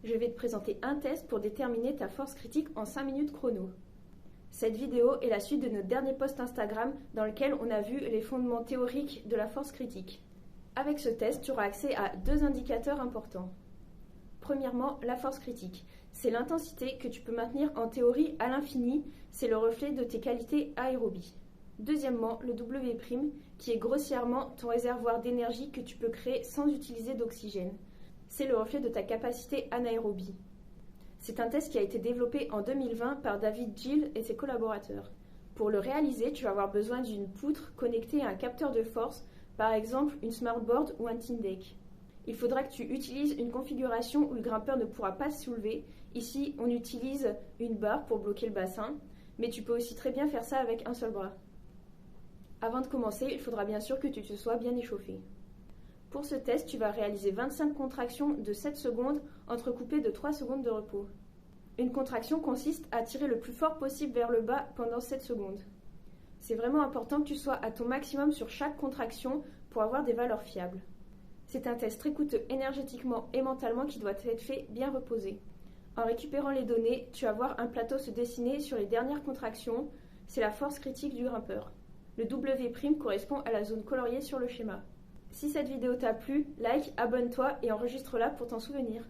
je vais te présenter un test pour déterminer ta force critique en 5 minutes chrono. Cette vidéo est la suite de notre dernier post Instagram dans lequel on a vu les fondements théoriques de la force critique. Avec ce test, tu auras accès à 2 indicateurs importants. Premièrement, la force critique. C'est l'intensité que tu peux maintenir en théorie à l'infini, c'est le reflet de tes qualités aérobie. Deuxièmement, le W', qui est grossièrement ton réservoir d'énergie que tu peux créer sans utiliser d'oxygène. C'est le reflet de ta capacité anaérobie. C'est un test qui a été développé en 2020 par David Gill et ses collaborateurs. Pour le réaliser, tu vas avoir besoin d'une poutre connectée à un capteur de force, par exemple une smartboard ou un Tindeck. Il faudra que tu utilises une configuration où le grimpeur ne pourra pas se soulever. Ici, on utilise une barre pour bloquer le bassin, mais tu peux aussi très bien faire ça avec un seul bras. Avant de commencer, il faudra bien sûr que tu te sois bien échauffé. Pour ce test, tu vas réaliser 25 contractions de 7 secondes entrecoupées de 3 secondes de repos. Une contraction consiste à tirer le plus fort possible vers le bas pendant 7 secondes. C'est vraiment important que tu sois à ton maximum sur chaque contraction pour avoir des valeurs fiables. C'est un test très coûteux énergétiquement et mentalement qui doit être fait bien reposé. En récupérant les données, tu vas voir un plateau se dessiner sur les dernières contractions. C'est la force critique du grimpeur. Le W' correspond à la zone coloriée sur le schéma. Si cette vidéo t'a plu, like, abonne-toi et enregistre-la pour t'en souvenir.